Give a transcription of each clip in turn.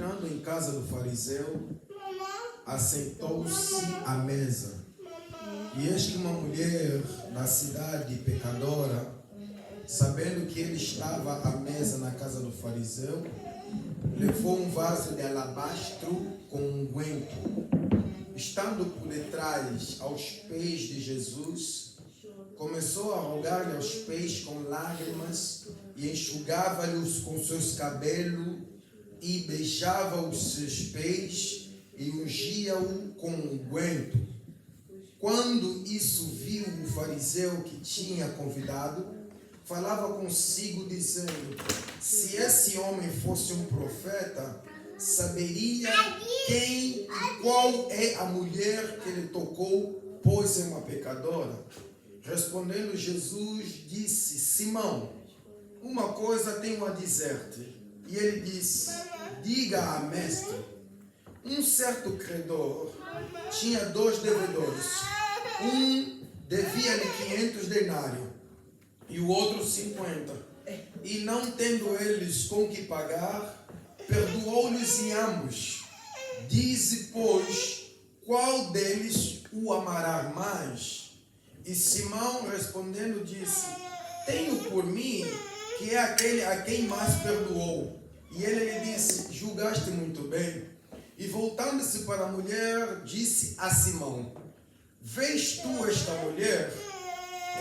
entrando em casa do fariseu, assentou-se à mesa. E eis que uma mulher da cidade pecadora, sabendo que ele estava à mesa na casa do fariseu, levou um vaso de alabastro com unguento. Estando por detrás aos pés de Jesus, começou a rogar-lhe aos pés com lágrimas e enxugava-lhe com seus cabelos e beijava os seus pés e ungia-o com unguento. Quando isso viu o fariseu que tinha convidado, falava consigo dizendo: se esse homem fosse um profeta, saberia quem e qual é a mulher que ele tocou, pois é uma pecadora. Respondendo Jesus, disse: Simão, uma coisa tenho a dizer-te. E ele disse: diga a mestre. Um certo credor tinha 2 devedores. Um devia-lhe 500 denários e o outro 50. E não tendo eles com que pagar, perdoou-lhes em ambos. Dize, pois, qual deles o amará mais? E Simão respondendo disse: tenho por mim que é aquele a quem mais perdoou. E ele lhe disse: julgaste muito bem. E voltando-se para a mulher, disse a Simão: vês tu esta mulher?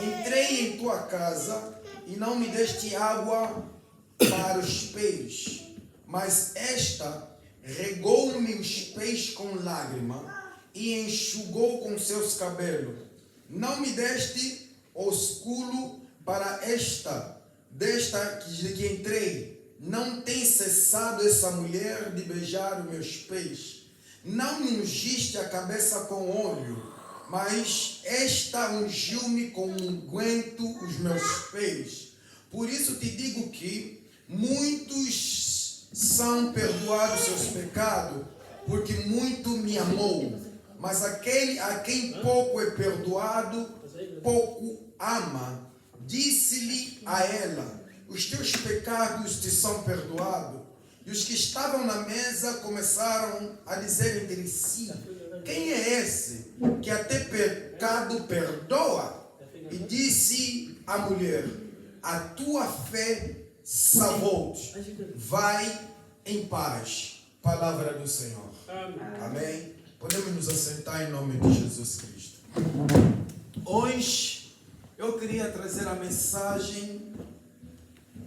Entrei em tua casa e não me deste água para os pés, mas esta regou-me os pés com lágrima e enxugou com seus cabelos. Não me deste ósculo para desta que entrei. Não tem cessado essa mulher de beijar os meus pés. Não me ungiste a cabeça com óleo, mas esta ungiu-me com unguento os meus pés. Por isso te digo que muitos são perdoados seus pecados, porque muito me amou. Mas aquele a quem pouco é perdoado, pouco ama. Disse-lhe a ela: os teus pecados te são perdoados. E os que estavam na mesa começaram a dizer entre si: quem é esse que até pecado perdoa? E disse a mulher: a tua fé salvou-te. Vai em paz. Palavra do Senhor. Amém. Podemos nos assentar em nome de Jesus Cristo. Hoje eu queria trazer a mensagem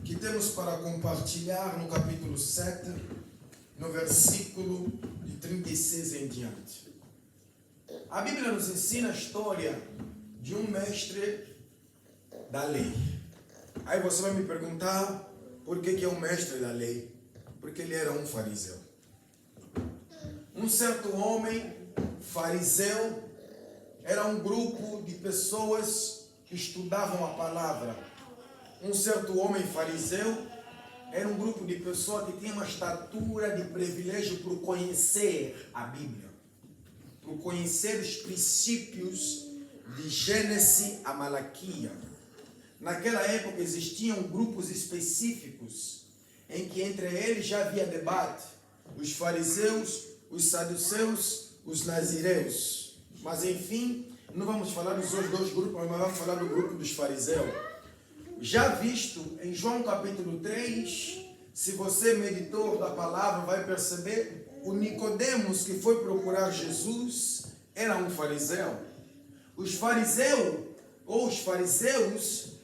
que temos para compartilhar no capítulo 7, no versículo de 36 em diante. A Bíblia nos ensina a história de um mestre da lei. Aí você vai me perguntar por que é um mestre da lei? Porque ele era um fariseu. Um certo homem fariseu era um grupo de pessoas que estudavam a palavra. Um certo homem fariseu era um grupo de pessoas que tinha uma estatura de privilégio por conhecer a Bíblia, por conhecer os princípios de Gênesis a Malaquia. Naquela época existiam grupos específicos em que entre eles já havia debate: os fariseus, os saduceus, os nazireus. Mas enfim, não vamos falar dos outros 2 grupos, mas vamos falar do grupo dos fariseus. Já visto em João capítulo 3, se você meditor da palavra vai perceber, o Nicodemos que foi procurar Jesus era um fariseu. Os fariseus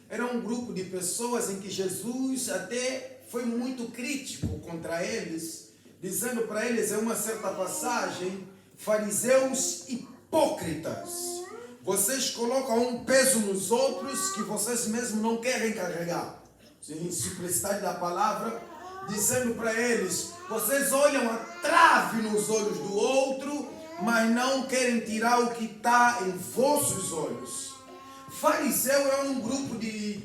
eram um grupo de pessoas em que Jesus até foi muito crítico contra eles, dizendo para eles, em uma certa passagem: fariseus hipócritas, vocês colocam um peso nos outros que vocês mesmos não querem carregar. Em simplicidade da palavra, dizendo para eles: vocês olham a trave nos olhos do outro, mas não querem tirar o que está em vossos olhos. Fariseu era um grupo de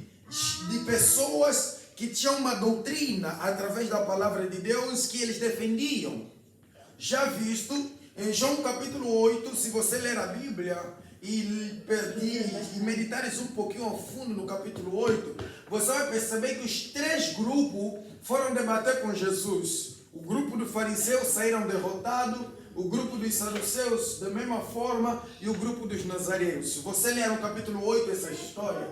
pessoas que tinham uma doutrina através da palavra de Deus que eles defendiam. Já visto em João capítulo 8, se você ler a Bíblia e meditares um pouquinho ao fundo no capítulo 8, você vai perceber que os 3 grupos foram debater com Jesus. O grupo dos fariseus saíram derrotados, o grupo dos saduceus da mesma forma e o grupo dos nazareus. Se você ler no capítulo 8 essa história,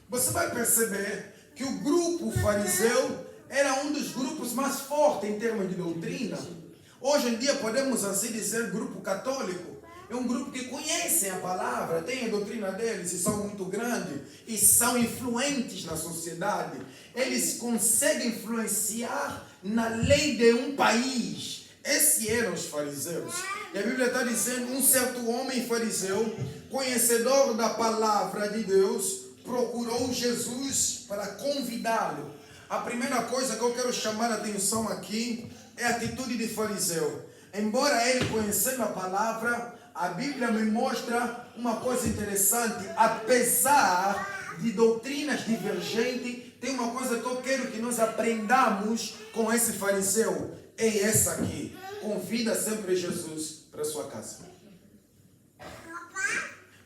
você vai perceber que o grupo fariseu era um dos grupos mais fortes em termos de doutrina. Hoje em dia podemos assim dizer grupo católico. É um grupo que conhecem a palavra, tem a doutrina deles e são muito grandes e são influentes na sociedade. Eles conseguem influenciar na lei de um país. Esses eram os fariseus. E a Bíblia está dizendo, um certo homem fariseu, conhecedor da palavra de Deus, procurou Jesus para convidá-lo. A primeira coisa que eu quero chamar a atenção aqui é a atitude de fariseu. Embora ele conhecendo a palavra, a Bíblia me mostra uma coisa interessante. Apesar de doutrinas divergentes, tem uma coisa que eu quero que nós aprendamos com esse fariseu. É essa aqui. Convida sempre Jesus para sua casa.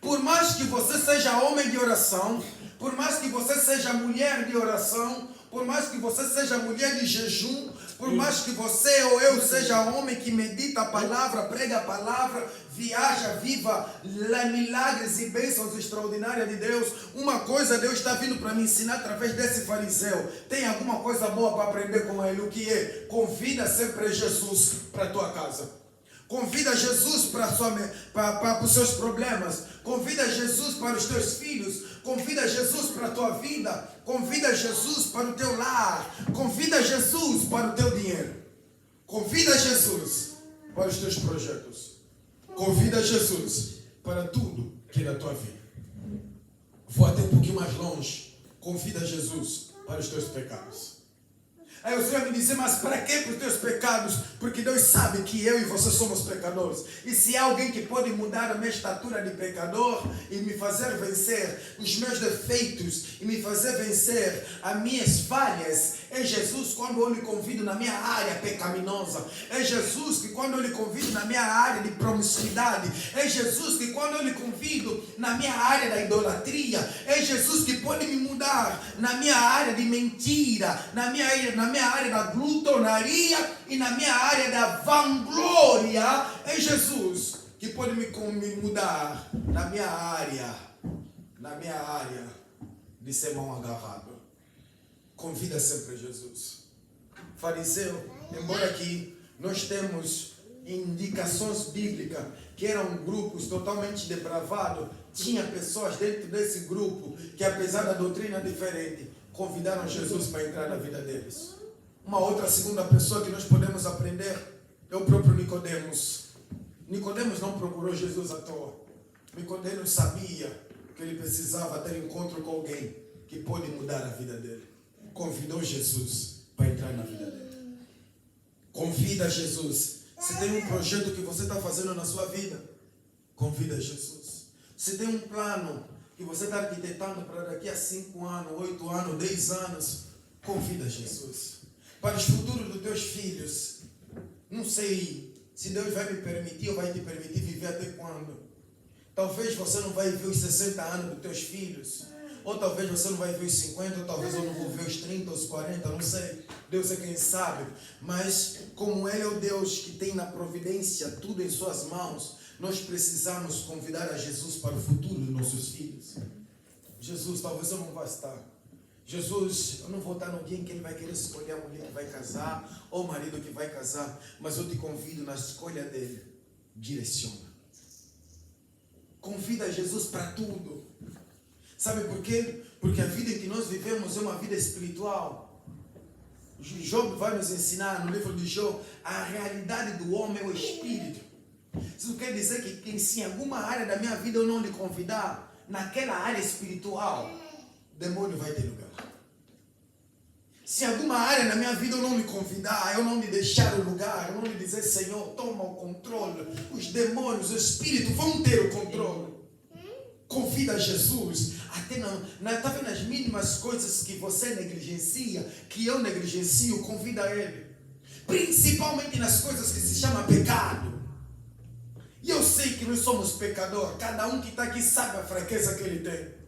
Por mais que você seja homem de oração, por mais que você seja mulher de oração, por mais que você seja mulher de jejum, por mais que você ou eu seja homem que medita a palavra, prega a palavra, viaja, viva milagres e bênçãos extraordinárias de Deus, uma coisa Deus está vindo para me ensinar através desse fariseu. Tem alguma coisa boa para aprender com ele? O que é? Convida sempre Jesus para a tua casa. Convida Jesus para os seus problemas. Convida Jesus para os teus filhos. Convida Jesus para a tua vida. Convida Jesus para o teu lar. Convida Jesus para o teu dinheiro. Convida Jesus para os teus projetos. Convida Jesus para tudo que é na tua vida. Vou até um pouquinho mais longe. Convida Jesus para os teus pecados. Aí o Senhor me diz, mas para que para os teus pecados? Porque Deus sabe que eu e você somos pecadores. E se há alguém que pode mudar a minha estatura de pecador e me fazer vencer os meus defeitos e me fazer vencer as minhas falhas, é Jesus quando eu lhe convido na minha área pecaminosa. É Jesus que quando eu lhe convido na minha área de promiscuidade. É Jesus que quando eu lhe convido na minha área da idolatria. É Jesus que pode me mudar na minha área de mentira, na minha área da glutonaria e na minha área da vanglória. É Jesus que pode me mudar na minha área de ser mão agarrado. Convida sempre Jesus. Fariseu, embora aqui nós temos indicações bíblicas que eram grupos totalmente depravados, tinha pessoas dentro desse grupo que, apesar da doutrina diferente, convidaram Jesus para entrar na vida deles. Uma outra segunda pessoa que nós podemos aprender é o próprio Nicodemos. Nicodemos não procurou Jesus à toa. Nicodemos sabia que ele precisava ter encontro com alguém que pode mudar a vida dele. Convidou Jesus para entrar na vida dele. Convida Jesus. Se tem um projeto que você está fazendo na sua vida, convida Jesus. Se tem um plano que você está arquitetando para daqui a 5 anos, 8 anos, 10 anos, convida Jesus. Para os futuros dos teus filhos, não sei se Deus vai me permitir ou vai te permitir viver até quando. Talvez você não vai ver os 60 anos dos teus filhos, ou talvez você não vai ver os 50, ou talvez eu não vou ver os 30, os 40, não sei. Deus é quem sabe. Mas como Ele é o Deus que tem na providência tudo em suas mãos, nós precisamos convidar a Jesus para o futuro dos nossos filhos. Jesus, talvez eu não vá estar. Jesus, eu não vou estar no dia em que Ele vai querer escolher a mulher que vai casar, ou o marido que vai casar, mas eu te convido na escolha dele. Direciona. Convida Jesus para tudo. Sabe por quê? Porque a vida que nós vivemos é uma vida espiritual. Job vai nos ensinar no livro de Job, a realidade do homem é o espírito. Isso quer dizer que se em alguma área da minha vida eu não lhe convidar, naquela área espiritual, demônio vai ter lugar. Se em alguma área na minha vida eu não lhe convidar, eu não lhe deixar o lugar, eu não lhe dizer, Senhor, toma o controle, os demônios, o espírito vão ter o controle. Convida Jesus, até nas mínimas coisas que você negligencia, que eu negligencio, convida Ele. Principalmente nas coisas que se chama pecado. E eu sei que nós somos pecadores, cada um que está aqui sabe a fraqueza que ele tem.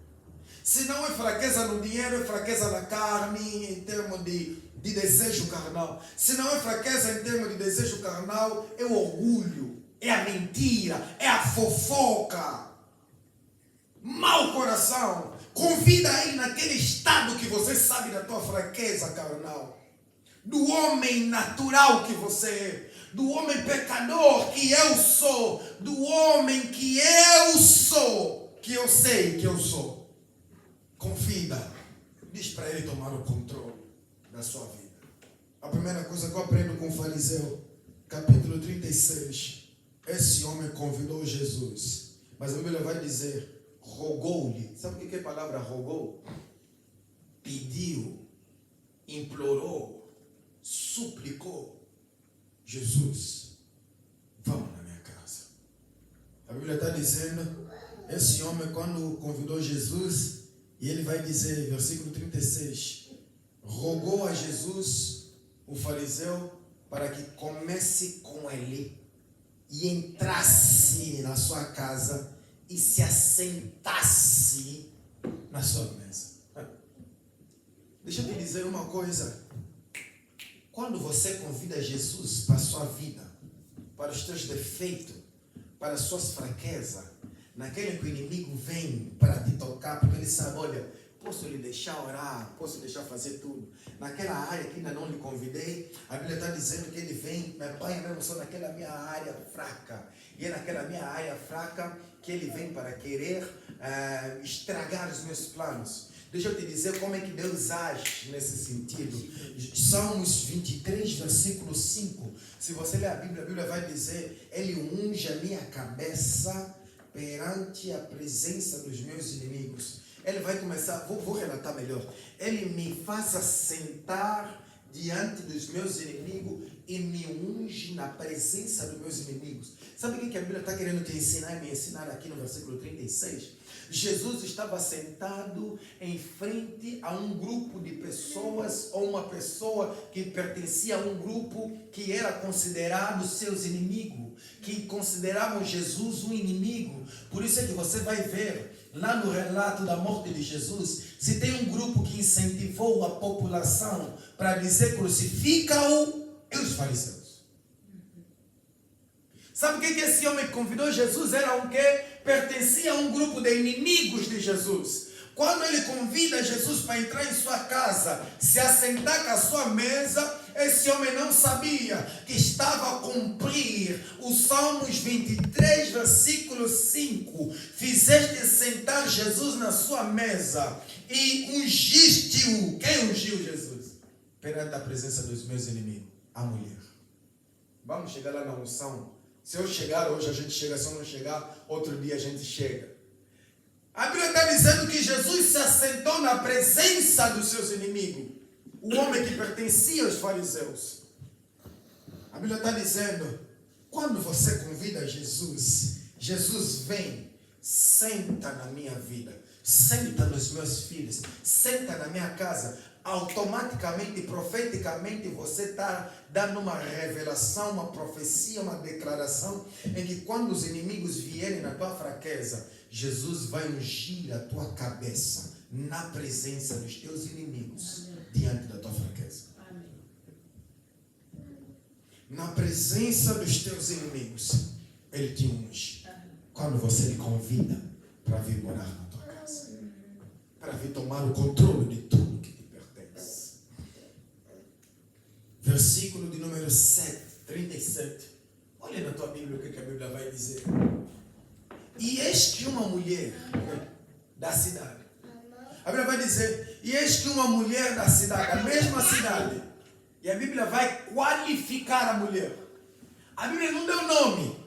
Se não é fraqueza no dinheiro, é fraqueza na carne, em termos de de desejo carnal. Se não é fraqueza em termos de desejo carnal, é o orgulho, é a mentira, é a fofoca. Mau coração. Convida aí naquele estado que você sabe da tua fraqueza carnal. Do homem natural que você é. Do homem pecador que eu sou. Do homem que eu sou. Que eu sei que eu sou. Convida. Diz para ele tomar o controle da sua vida. A primeira coisa que eu aprendo com o fariseu, capítulo 36. Esse homem convidou Jesus. Mas a Bíblia vai dizer, rogou-lhe. Sabe o que é a palavra rogou? Pediu, implorou, suplicou. Jesus, vamos na minha casa. A Bíblia está dizendo, esse homem quando convidou Jesus, e ele vai dizer, versículo 36, rogou a Jesus, o fariseu, para que comece com ele e entrasse na sua casa e se assentasse na sua mesa. Deixa eu te dizer uma coisa. Quando você convida Jesus para a sua vida, para os teus defeitos, para as suas fraquezas, naquele que o inimigo vem para te tocar, porque ele sabe, olha, posso lhe deixar orar, posso deixar fazer tudo. Naquela área que ainda não lhe convidei, a Bíblia está dizendo que ele vem, me apanha mesmo só naquela minha área fraca. E é naquela minha área fraca que ele vem para querer estragar os meus planos. Deixa eu te dizer como é que Deus age nesse sentido. Salmos 23, versículo 5. Se você ler a Bíblia vai dizer, ele unge a minha cabeça perante a presença dos meus inimigos. Ele vai começar, vou relatar melhor. Ele me faz sentar diante dos meus inimigos e me unge na presença dos meus inimigos. Sabe o que a Bíblia está querendo te ensinar e me ensinar aqui no versículo 36? Jesus estava sentado em frente a um grupo de pessoas, ou uma pessoa que pertencia a um grupo que era considerado seus inimigos, que consideravam Jesus um inimigo. Por isso é que você vai ver lá no relato da morte de Jesus, se tem um grupo que incentivou a população para dizer crucifica-o, e os fariseus. Sabe o que esse homem que convidou Jesus era o quê? Pertencia a um grupo de inimigos de Jesus. Quando ele convida Jesus para entrar em sua casa, se assentar com a sua mesa, esse homem não sabia que estava a cumprir o Salmos 23, versículo 5. Fizeste sentar Jesus na sua mesa e ungiste-o. Quem ungiu Jesus? Perante a presença dos meus inimigos, a mulher. Vamos chegar lá na unção. Se eu chegar hoje, a gente chega. Se eu não chegar, outro dia a gente chega. A Bíblia está dizendo que Jesus se assentou na presença dos seus inimigos. O homem que pertencia aos fariseus. A Bíblia está dizendo, quando você convida Jesus, Jesus vem, senta na minha vida, senta nos meus filhos, senta na minha casa. Automaticamente, profeticamente, você está dando uma revelação, uma profecia, uma declaração, em que quando os inimigos vierem na tua fraqueza, Jesus vai ungir a tua cabeça na presença dos teus inimigos. Amém. Diante da tua fraqueza. Amém. Na presença dos teus inimigos, Ele te unge. Amém. Quando você lhe convida para vir morar na tua casa, para vir tomar o controle de tudo que te pertence. Versículo de número 37. Olha na tua Bíblia o que a Bíblia vai dizer. E eis que uma mulher da cidade. A Bíblia vai dizer, e eis que uma mulher da cidade, a mesma cidade. E a Bíblia vai qualificar a mulher. A Bíblia não deu nome.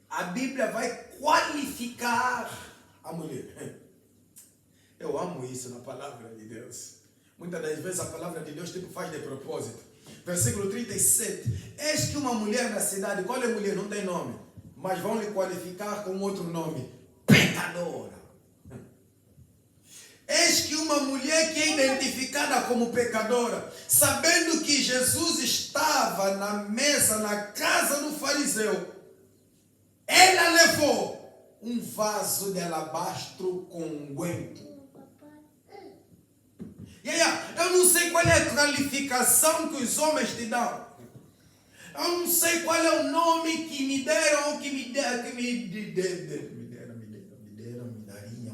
A Bíblia vai qualificar a mulher. Eu amo isso na palavra de Deus. Muitas das vezes a palavra de Deus tipo faz de propósito. Versículo 37. Eis que uma mulher da cidade, qual é a mulher? Não tem nome. Mas vão lhe qualificar com outro nome. Pecadora. Eis que uma mulher que é identificada como pecadora, sabendo que Jesus estava na mesa, na casa do fariseu, ela levou um vaso de alabastro com unguento. Eu não sei qual é a qualificação que os homens te dão. Eu não sei qual é o nome que me deram ou que me deram,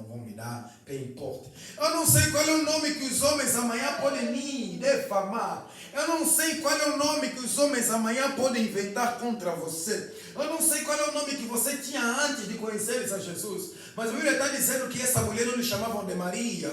vão me dar, que importa. Eu não sei qual é o nome que os homens amanhã podem me defamar. Eu não sei qual é o nome que os homens amanhã podem inventar contra você. Eu não sei qual é o nome que você tinha antes de conhecer a Jesus. Mas a Bíblia está dizendo que essa mulher não lhe chamavam de Maria.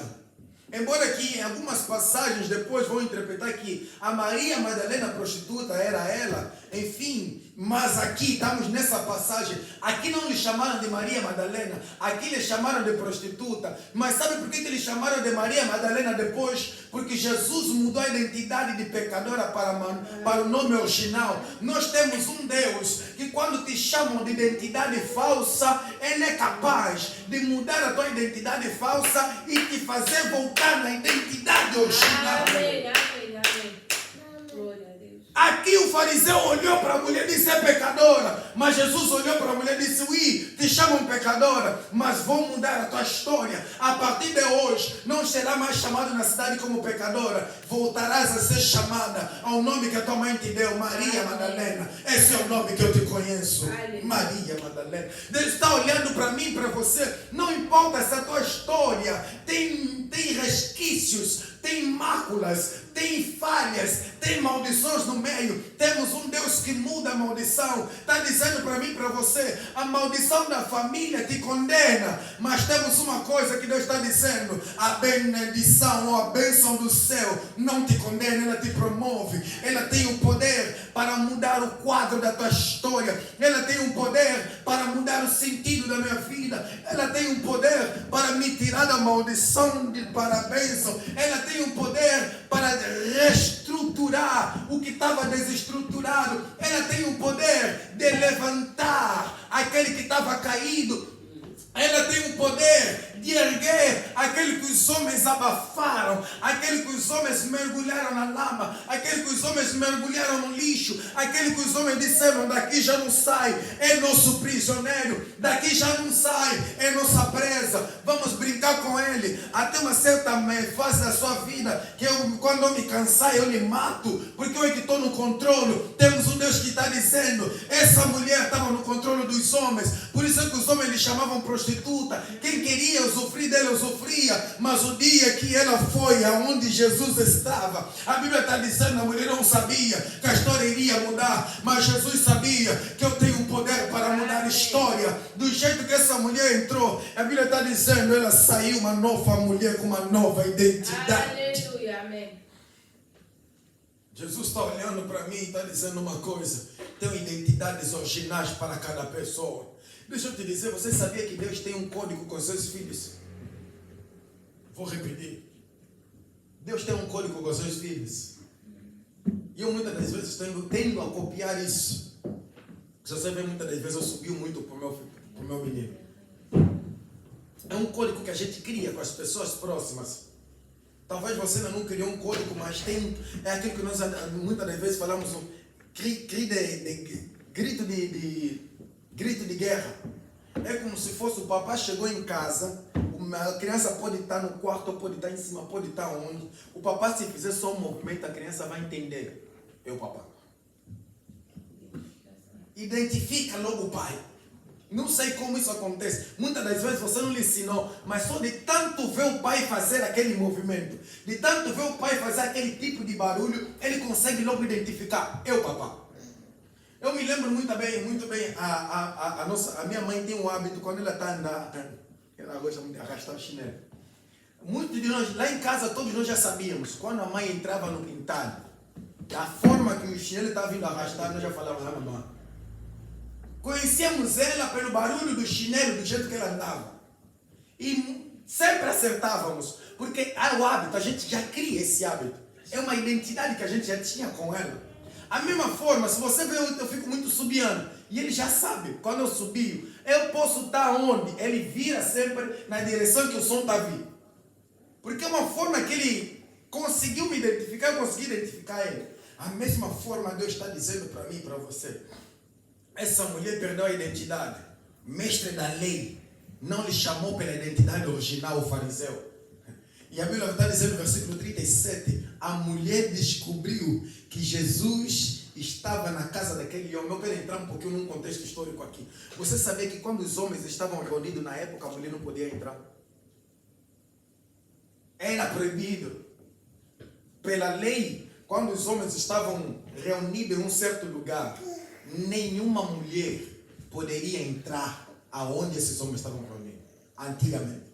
Embora que em algumas passagens depois vão interpretar que a Maria Madalena prostituta era ela, enfim, mas aqui estamos nessa passagem, aqui não lhe chamaram de Maria Madalena, aqui lhe chamaram de prostituta. Mas sabe por que lhe chamaram de Maria Madalena depois? Porque Jesus mudou a identidade de pecadora para o nome original. Nós temos um Deus que quando te chamam de identidade falsa, Ele é capaz de mudar a tua identidade falsa e te fazer voltar na identidade original. Amém, amém, amém. Glória a Deus. Aqui o fariseu olhou para a mulher e disse: é pecadora. Mas Jesus olhou para a mulher e disse: ui, te chamam pecadora, mas vou mudar a tua história. A partir de hoje, não será mais chamado na cidade como pecadora. Voltarás a ser chamada ao nome que a tua mãe te deu, Maria Madalena. Esse é o nome que eu te conheço, Maria Madalena. Deus está olhando para mim, para você. Não importa se a tua história tem resquícios, tem máculas, tem falhas, tem maldições no meio. Temos um Deus que muda a maldição. Está dizendo para mim, para você, a maldição da família te condena. Mas temos uma coisa que Deus está dizendo: a bendição ou a bênção do céu não te condena, ela te promove. Ela tem o poder para mudar o quadro da tua história. Ela tem um poder para mudar o sentido da minha vida. Ela tem um poder para me tirar da maldição para a bênção. Ela tem um poder para reestruturar o que estava desestruturado. Ela tem o poder de levantar aquele que estava caído. Ela tem o poder de erguer aquele que os homens abafaram, aquele que os homens mergulharam na lama, aquele que os homens mergulharam no lixo, aquele que os homens disseram: daqui já não sai, é nosso prisioneiro, daqui já não sai, é nossa presa, vamos brincar com ele. Até uma certa fase da sua vida, que quando eu me cansar, eu lhe mato, porque eu é que estou no controle. Temos um Deus que está dizendo: essa mulher estava no controle dos homens, por isso é que os homens lhe chamavam prostituta. Quem queria usufruir dela usufria, mas o dia que ela foi aonde Jesus estava, a Bíblia está dizendo: a mulher não sabia que a história iria mudar, mas Jesus sabia que eu tenho o poder para mudar a história. Do jeito que essa mulher entrou, a Bíblia está dizendo: ela saiu uma nova mulher com uma nova identidade. Aleluia, amém. Jesus está olhando para mim e está dizendo uma coisa: tem identidades originais para cada pessoa. Deixa eu te dizer, você sabia que Deus tem um código com seus filhos? Vou repetir. Deus tem um código com seus filhos. E eu muitas das vezes tendo a copiar isso. Você vê, muitas das vezes eu subi muito para o meu menino. É um código que a gente cria com as pessoas próximas. Talvez você ainda não criou um código, mas é aquilo que nós muitas das vezes falamos, um grito de guerra. É como se fosse: o papai chegou em casa, a criança pode estar no quarto, pode estar em cima, pode estar onde. O papai, se fizer só um movimento, a criança vai entender: é o papai. Identifica logo o pai. Não sei como isso acontece. Muitas das vezes você não lhe ensinou, mas só de tanto ver o pai fazer aquele movimento, de tanto ver o pai fazer aquele tipo de barulho, ele consegue logo identificar: é o papai. Eu me lembro muito bem, a minha mãe tem um hábito, quando ela está andando, ela gosta muito de arrastar o chinelo. Muitos de nós, lá em casa, todos nós já sabíamos, quando a mãe entrava no quintal, a forma que o chinelo estava vindo arrastar, nós já falávamos: ah, mamãe. Conhecíamos ela pelo barulho do chinelo, do jeito que ela andava. E sempre acertávamos, porque é o hábito, a gente já cria esse hábito. É uma identidade que a gente já tinha com ela. A mesma forma, se você vê, eu fico muito subiando, e ele já sabe, quando eu subio, eu posso estar onde? Ele vira sempre na direção que o som está vindo. Porque é uma forma que ele conseguiu me identificar, eu consegui identificar ele. A mesma forma Deus está dizendo para mim e para você: essa mulher perdeu a identidade. Mestre da lei não lhe chamou pela identidade original, o fariseu. E a Bíblia está dizendo no versículo 37, a mulher descobriu que Jesus estava na casa daquele homem. Eu quero entrar um pouquinho num contexto histórico aqui. Você sabia que quando os homens estavam reunidos na época, a mulher não podia entrar? Era proibido. Pela lei, quando os homens estavam reunidos em um certo lugar, nenhuma mulher poderia entrar aonde esses homens estavam reunidos, antigamente.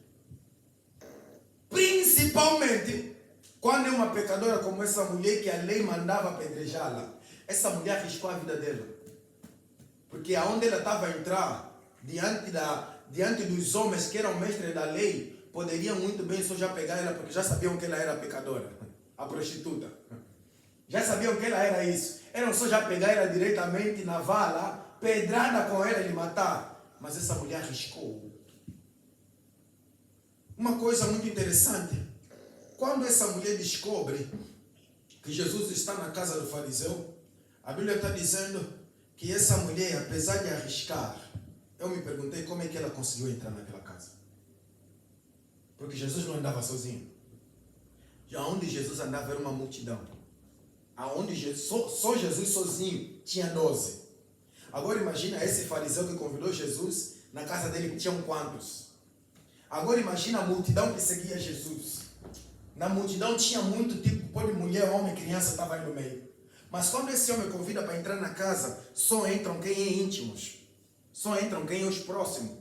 Principalmente quando é uma pecadora como essa mulher que a lei mandava apedrejá-la. Essa mulher arriscou a vida dela. Porque aonde ela estava a entrar, diante dos homens que eram mestres da lei, poderiam muito bem só já pegar ela, porque já sabiam que ela era pecadora, a prostituta. Já sabiam que ela era isso. Eram só já pegar ela diretamente na vala, pedrada com ela e matar. Mas essa mulher arriscou. Uma coisa muito interessante, quando essa mulher descobre que Jesus está na casa do fariseu, a Bíblia está dizendo que essa mulher, apesar de arriscar, eu me perguntei como é que ela conseguiu entrar naquela casa. Porque Jesus não andava sozinho. Aonde Jesus andava era uma multidão. Aonde só Jesus sozinho tinha 12. Agora imagina esse fariseu que convidou Jesus, na casa dele tinham quantos? Agora imagina a multidão que seguia Jesus. Na multidão tinha muito tipo, pode mulher, homem, criança, estava aí no meio. Mas quando esse homem convida para entrar na casa, só entram quem é íntimos. Só entram quem é os próximos.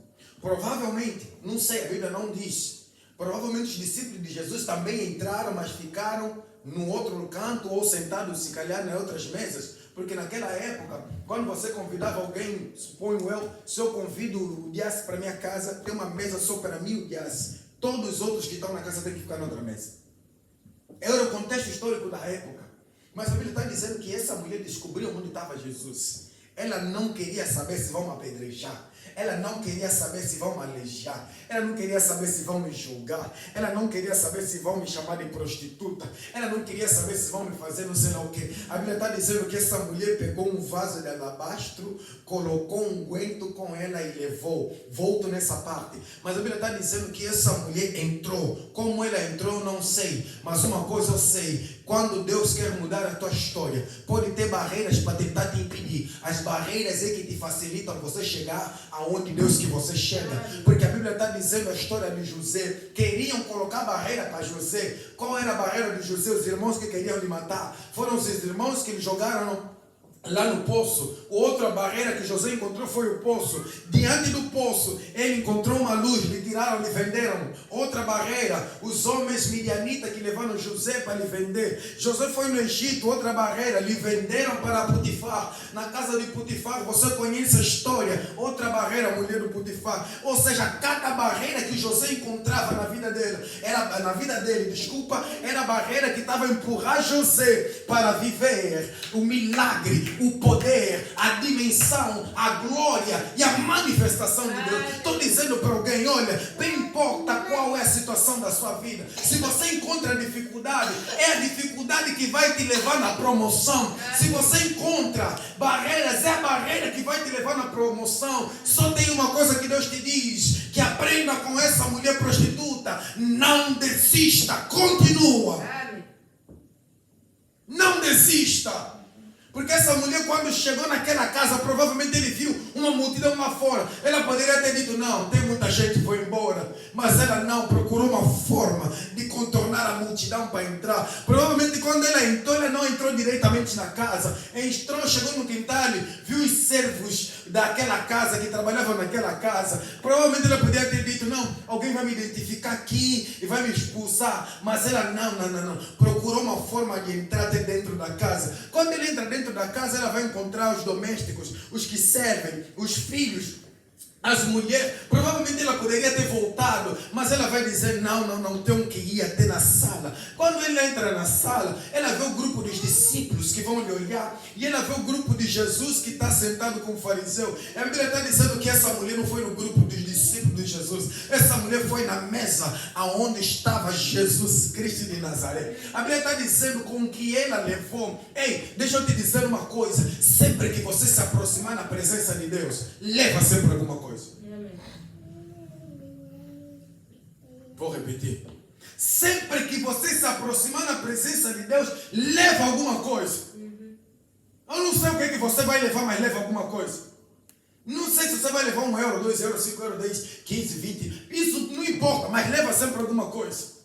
Provavelmente, não sei, a Bíblia não diz. Provavelmente os discípulos de Jesus também entraram, mas ficaram no outro canto ou sentados, se calhar, em outras mesas. Porque naquela época, quando você convidava alguém, suponho eu, se eu convido o Dias para minha casa, tem uma mesa só para mim, o Dias. Todos os outros que estão na casa têm que ficar na outra mesa. Era o contexto histórico da época. Mas a Bíblia está dizendo que essa mulher descobriu onde estava Jesus. Ela não queria saber se vão apedrejar. Ela não queria saber se vão me aleijar. Ela não queria saber se vão me julgar. Ela não queria saber se vão me chamar de prostituta. Ela não queria saber se vão me fazer não sei lá o que. A Bíblia está dizendo que essa mulher pegou um vaso de alabastro, colocou um unguento com ela e levou. Volto nessa parte. Mas a Bíblia está dizendo que essa mulher entrou. Como ela entrou, não sei. Mas uma coisa eu sei. Quando Deus quer mudar a tua história, pode ter barreiras para tentar te impedir. As barreiras é que te facilitam você chegar aonde Deus que você chega. Porque a Bíblia está dizendo a história de José. Queriam colocar barreira para José. Qual era a barreira de José? Os irmãos que queriam lhe matar. Foram os irmãos que lhe jogaram lá no poço. Outra barreira que José encontrou foi o poço. Diante do poço, ele encontrou uma luz, lhe tiraram, lhe venderam. Outra barreira, os homens midianitas que levaram José para lhe vender. José foi no Egito, outra barreira, lhe venderam para Potifar. Na casa de Potifar, você conhece a história. Outra barreira, a mulher do Potifar. Ou seja, cada barreira que José encontrava na vida dele, era a barreira que estava a empurrar José para viver o milagre, o poder, a dimensão, a glória e a manifestação de Deus. Estou dizendo para alguém, olha, não importa qual é a situação da sua vida, se você encontra dificuldade, é a dificuldade que vai te levar na promoção. Se você encontra barreiras, é a barreira que vai te levar na promoção. Só tem uma coisa que Deus te diz, que aprenda com essa mulher prostituta, não desista, continua. Não desista. Porque essa mulher, quando chegou naquela casa, provavelmente ele viu uma multidão lá fora. Ela poderia ter dito, não, tem muita gente, foi embora. Mas ela não, procurou uma forma de contornar a multidão para entrar. Provavelmente quando ela entrou, ela não entrou diretamente na casa. Entrou, chegou no quintal, viu os servos daquela casa, que trabalhavam naquela casa. Provavelmente ela poderia ter dito, não, alguém vai me identificar aqui e vai me expulsar. Mas ela não. Procurou uma forma de entrar até dentro da casa. Quando ela entra dentro da casa, ela vai encontrar os domésticos, os que servem, os filhos, as mulheres. Provavelmente ela poderia ter voltado, mas ela vai dizer, não, tenho que ir até na sala. Quando ela entra na sala, ela vê o grupo dos discípulos que vão lhe olhar, e ela vê o grupo de Jesus que está sentado com o fariseu. A Bíblia está dizendo que essa mulher não foi no grupo dos discípulos de Jesus, essa mulher foi na mesa aonde estava Jesus Cristo de Nazaré. A Bíblia está dizendo com que ela levou. Ei, deixa eu te dizer uma coisa, sempre que você se aproximar na presença de Deus, leva sempre alguma coisa. Vou repetir. Sempre que você se aproximar na presença de Deus, leva alguma coisa. Eu não sei o que é que você vai levar, mas leva alguma coisa. Não sei se você vai levar 1 euro, 2 euros, 5 euros, 10, 15, 20. Isso não importa, mas leva sempre alguma coisa.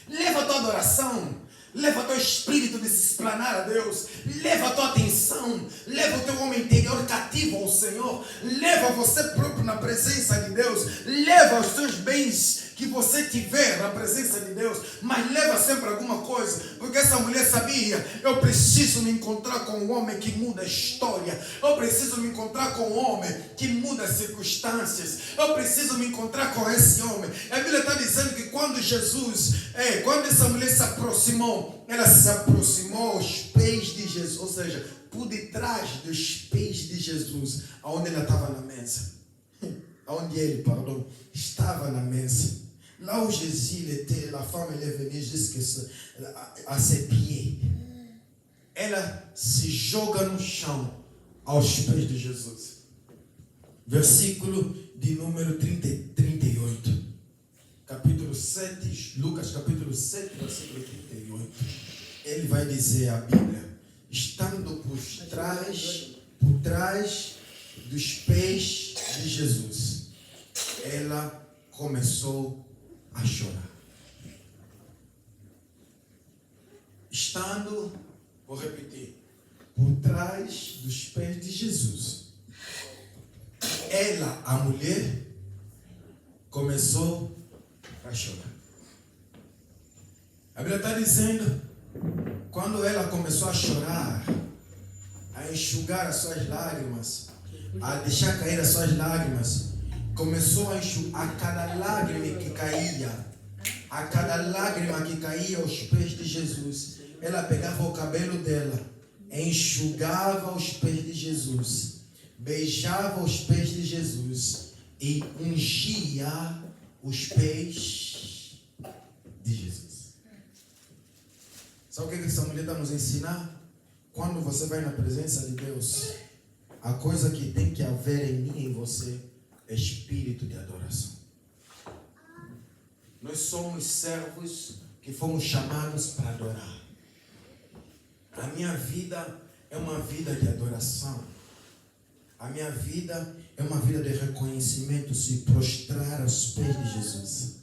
Leva a tua adoração. Leva o teu espírito de se explanar a Deus. Leva a tua atenção. Leva o teu homem interior cativo ao Senhor. Leva você próprio na presença de Deus. Leva os teus bens que você tiver na presença de Deus. Mas leva sempre alguma coisa. Porque essa mulher sabia: eu preciso me encontrar com um homem que muda a história. Eu preciso me encontrar com um homem que muda as circunstâncias. Eu preciso me encontrar com esse homem. A Bíblia está dizendo que quando quando essa mulher se aproximou, ela se aproximou aos pés de Jesus, ou seja, por detrás dos pés de Jesus, aonde ela estava na mesa, aonde ele, estava na mesa. Là où Jésus il était, la femme elle est venue à ses pieds. Ela se joga no chão aos pés de Jesus. Versículo de número 38. Capítulo 7, Lucas capítulo 7, versículo 38. Ele vai dizer a Bíblia: estando por trás dos pés de Jesus, ela começou a chorar. Estando, vou repetir, por trás dos pés de Jesus, ela, a mulher, começou a chorar. A Bíblia está dizendo, quando ela começou a chorar, a enxugar as suas lágrimas, a deixar cair as suas lágrimas, começou a enxugar a cada lágrima que caía aos pés de Jesus. Ela pegava o cabelo dela, enxugava os pés de Jesus, beijava os pés de Jesus e ungia os pés de Jesus. Sabe o que essa mulher está nos ensinar? Quando você vai na presença de Deus, a coisa que tem que haver em mim e em você é espírito de adoração. Nós somos servos que fomos chamados para adorar. A minha vida é uma vida de adoração. A minha vida é uma vida de reconhecimento, se prostrar aos pés de Jesus.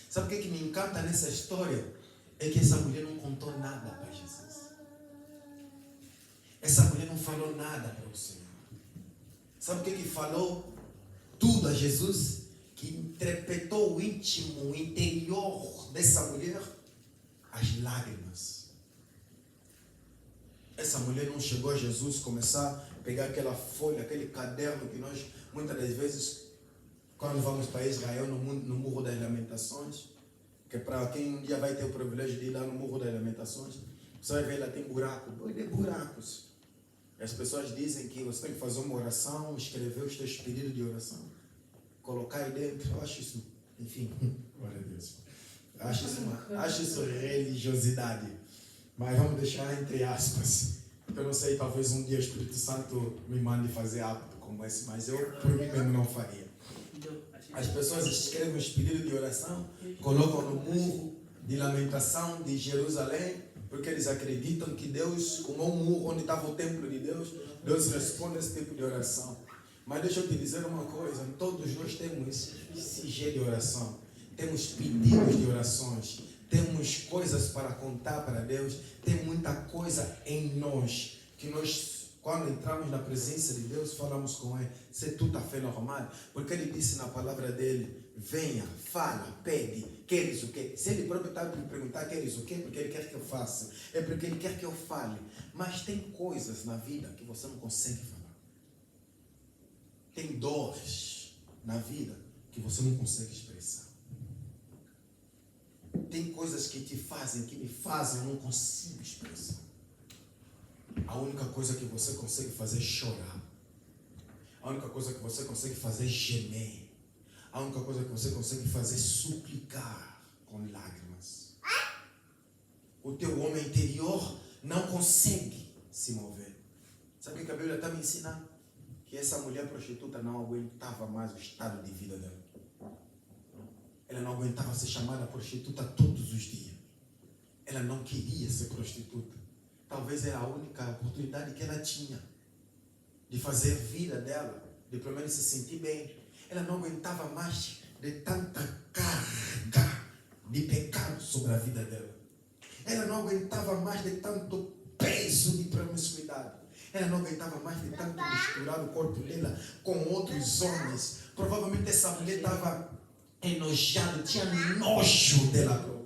Sabe o que me encanta nessa história? É que essa mulher não contou nada para Jesus. Essa mulher não falou nada para o Senhor. Sabe o que falou? Tudo a Jesus, que interpretou o íntimo, o interior dessa mulher, as lágrimas. Essa mulher não chegou a Jesus começar a pegar aquela folha, aquele caderno que nós, muitas das vezes, quando vamos para Israel, no Muro das Lamentações, que para quem um dia vai ter o privilégio de ir lá no Muro das Lamentações, você vai ver lá tem buracos. E as pessoas dizem que você tem que fazer uma oração, escrever os teus pedidos de oração, colocar aí dentro. Eu acho isso, enfim, glória a Deus. Acho isso religiosidade. Mas vamos deixar entre aspas. Eu não sei, talvez um dia o Espírito Santo me mande fazer hábito como esse, mas eu por mim mesmo não faria. As pessoas escrevem os pedidos de oração, colocam no muro de lamentação de Jerusalém, porque eles acreditam que Deus, como um muro onde estava o templo de Deus, Deus responde a esse tipo de oração. Mas deixa eu te dizer uma coisa, todos nós temos sigilo de oração, temos pedidos de orações, temos coisas para contar para Deus, tem muita coisa em nós, que nós, quando entramos na presença de Deus, falamos com Ele, se tudo está fé normal, porque Ele disse na palavra dele, venha, fala, pede, queres o quê? Se Ele próprio está me perguntar, queres o quê? Porque Ele quer que eu faça, é porque Ele quer que eu fale, mas tem coisas na vida que você não consegue falar. Tem dores na vida que você não consegue expressar. Tem coisas que te fazem, que me fazem, eu não consigo expressar. A única coisa que você consegue fazer é chorar. A única coisa que você consegue fazer é gemer. A única coisa que você consegue fazer é suplicar com lágrimas. O teu homem interior não consegue se mover. Sabe o que a Bíblia está me ensinando? Que essa mulher prostituta não aguentava mais o estado de vida dela. Ela não aguentava ser chamada prostituta todos os dias. Ela não queria ser prostituta. Talvez era a única oportunidade que ela tinha de fazer a vida dela, de pelo menos se sentir bem. Ela não aguentava mais de tanta carga de pecado sobre a vida dela. Ela não aguentava mais de tanto peso de promiscuidade. Ela não aguentava mais de tanto misturar o corpo dela com outros homens. Provavelmente essa mulher estava enojada, tinha nojo dela própria.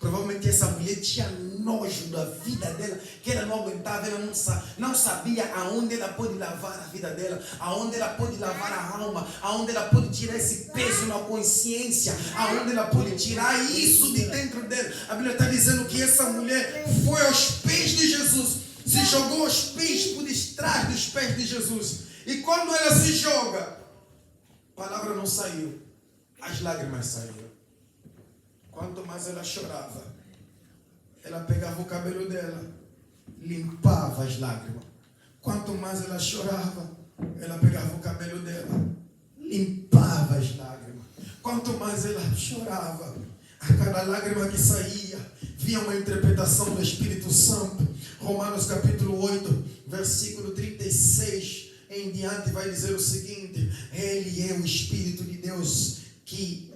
Provavelmente essa mulher tinha nojo da vida dela, que ela não aguentava, ela não sabia aonde ela pode lavar a vida dela, aonde ela pode lavar a alma, aonde ela pode tirar esse peso na consciência, aonde ela pode tirar isso de dentro dela. A Bíblia está dizendo que essa mulher foi aos pés de Jesus, se jogou aos pés, por detrás dos pés de Jesus. E quando ela se joga, a palavra não saiu, as lágrimas saíram. Quanto mais ela chorava, ela pegava o cabelo dela, limpava as lágrimas. Quanto mais ela chorava, ela pegava o cabelo dela, limpava as lágrimas. Quanto mais ela chorava, a cada lágrima que saía, vinha uma interpretação do Espírito Santo. Romanos capítulo 8, versículo 36 em diante vai dizer o seguinte: Ele é o Espírito de Deus que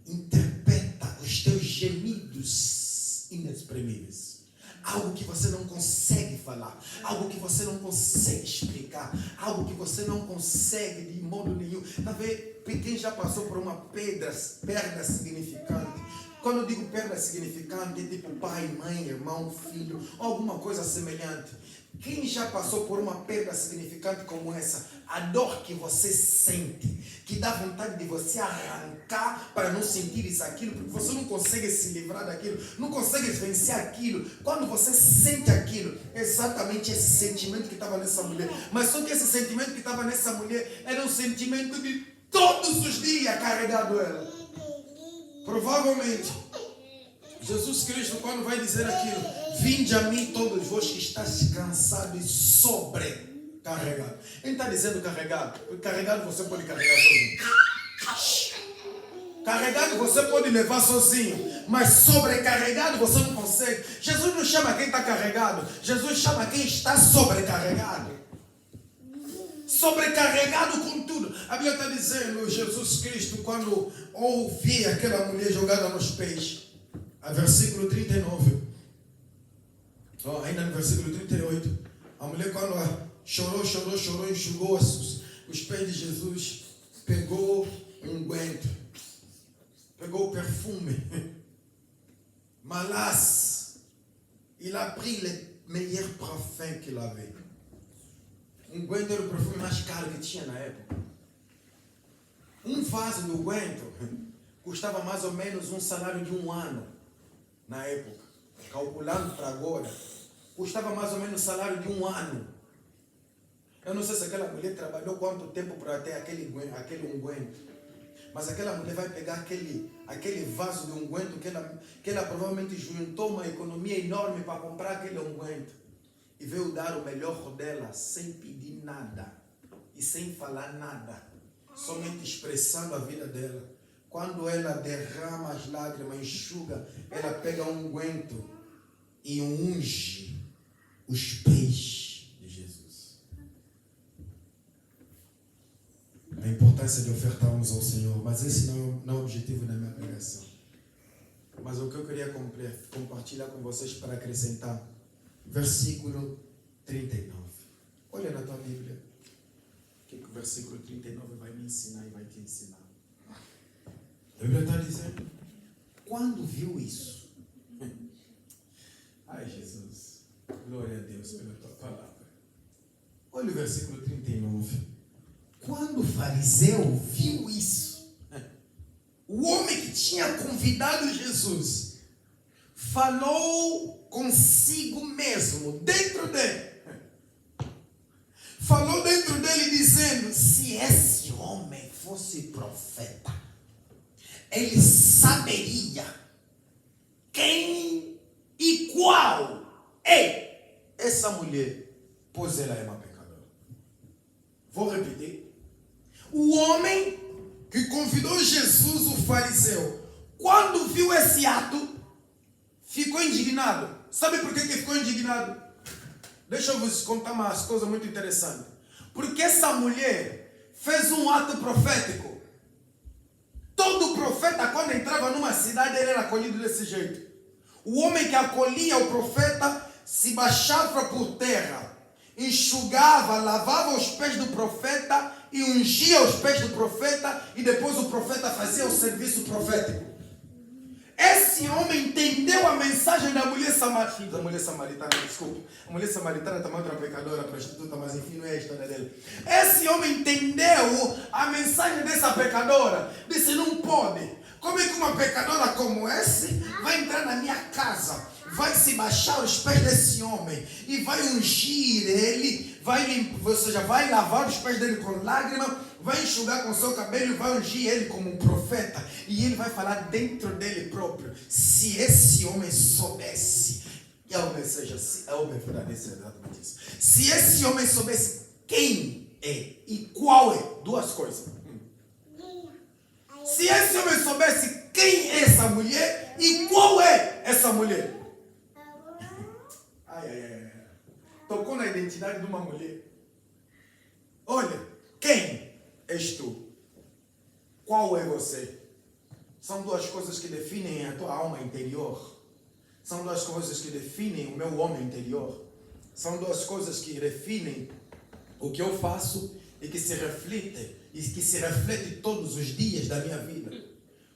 interpreta os teus gemidos inexprimíveis. Algo que você não consegue falar, algo que você não consegue explicar, algo que você não consegue de modo nenhum. Talvez quem já passou por uma perda significante. Quando eu digo perda significante, é tipo pai, mãe, irmão, filho, alguma coisa semelhante. Quem já passou por uma perda significante como essa, a dor que você sente, que dá vontade de você arrancar para não sentir isso, aquilo, porque você não consegue se livrar daquilo, não consegue vencer aquilo. Quando você sente aquilo, é exatamente esse sentimento que estava nessa mulher. Mas só que esse sentimento que estava nessa mulher era um sentimento de todos os dias carregado ela. Provavelmente, Jesus Cristo, quando vai dizer aquilo, vinde a mim todos vós que estáis cansados e sobrecarregados. Ele está dizendo carregado, porque carregado você pode carregar sozinho. Carregado você pode levar sozinho, mas sobrecarregado você não consegue. Jesus não chama quem está carregado, Jesus chama quem está sobrecarregado. Sobrecarregado com tudo. A Bíblia está dizendo, Jesus Cristo, quando ouvi aquela mulher jogada nos pés, a versículo 39, ainda no versículo 38, a mulher quando chorou, enxugou os pés de Jesus, pegou um unguento, pegou o perfume, malasse, il a pris le meilleur parfum qu'il avait. Unguento era o perfume mais caro que tinha na época. Um vaso de unguento custava mais ou menos um salário de um ano na época. Calculando para agora, custava mais ou menos o salário de um ano. Eu não sei se aquela mulher trabalhou quanto tempo para ter aquele unguento. Mas aquela mulher vai pegar aquele vaso de unguento que ela provavelmente juntou uma economia enorme para comprar aquele unguento. E veio dar o melhor dela sem pedir nada e sem falar nada, somente expressando a vida dela. Quando ela derrama as lágrimas, enxuga, ela pega um unguento e unge os pés de Jesus. A importância de ofertarmos ao Senhor, mas esse não é o objetivo da minha pregação. Mas o que eu queria compartilhar com vocês para acrescentar. Versículo 39. Olha na tua Bíblia. O que o versículo 39 vai me ensinar e vai te ensinar. A Bíblia está dizendo, quando viu isso? Ai, Jesus. Glória a Deus pela tua palavra. Olha o versículo 39. Quando o fariseu viu isso, o homem que tinha convidado Jesus falou consigo mesmo, dentro dele. Falou dentro dele dizendo, se esse homem fosse profeta, ele saberia quem e qual é essa mulher, pois ela é uma pecadora. Vou repetir. O homem que convidou Jesus, o fariseu, Quando viu esse ato, ficou indignado. Sabe por que ficou indignado? Deixa eu vos contar uma coisa muito interessante. Porque essa mulher fez um ato profético. Todo profeta, quando entrava numa cidade, ele era acolhido desse jeito. O homem que acolhia o profeta se baixava por terra, enxugava, lavava os pés do profeta e ungia os pés do profeta, e depois o profeta fazia o serviço profético. Esse homem entendeu a mensagem da mulher samaritana. Desculpa. A mulher samaritana também é outra pecadora, prostituta, mas enfim, não é a história dele. Esse homem entendeu a mensagem dessa pecadora. Disse, não pode. Como é que uma pecadora como essa vai entrar na minha casa, vai se baixar os pés desse homem e vai ungir ele, ou seja, vai lavar os pés dele com lágrimas, vai enxugar com seu cabelo e vai ungir ele como um profeta. E ele vai falar dentro dele próprio. Se esse homem soubesse, se esse homem soubesse quem é e qual é, duas coisas. Se esse homem soubesse quem é essa mulher e qual é essa mulher. Tocou na identidade de uma mulher. Olha, quem és tu? Qual é você? São duas coisas que definem a tua alma interior. São duas coisas que definem o meu homem interior. São duas coisas que definem o que eu faço e que se reflete todos os dias da minha vida.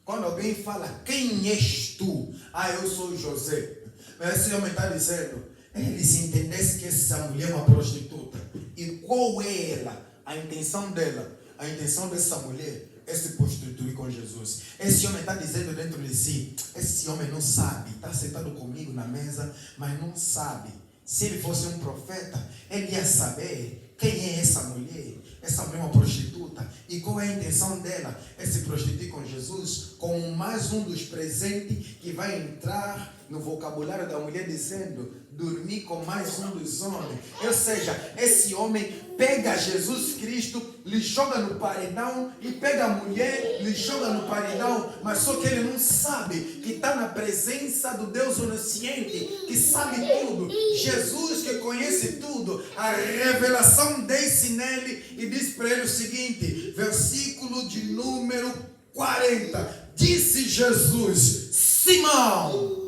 Quando alguém fala, quem és tu? Eu sou José. Mas esse homem está dizendo, ele se entendesse que essa mulher é uma prostituta. E qual é ela? A intenção dela, a intenção dessa mulher é se prostituir com Jesus. Esse homem está dizendo dentro de si, esse homem não sabe, está sentado comigo na mesa, mas não sabe. Se ele fosse um profeta, ele ia saber quem é essa mulher. Essa mulher é uma prostituta. E qual é a intenção dela? É se prostituir com Jesus, com mais um dos presentes que vai entrar no vocabulário da mulher dizendo, dormir com mais um dos homens. Ou seja, esse homem pega Jesus Cristo, lhe joga no paredão, e pega a mulher, lhe joga no paredão, mas só que ele não sabe que está na presença do Deus onisciente, que sabe tudo. Jesus que conhece tudo. A revelação desce nele e diz para ele o seguinte, versículo de número 40. Disse Jesus, Simão.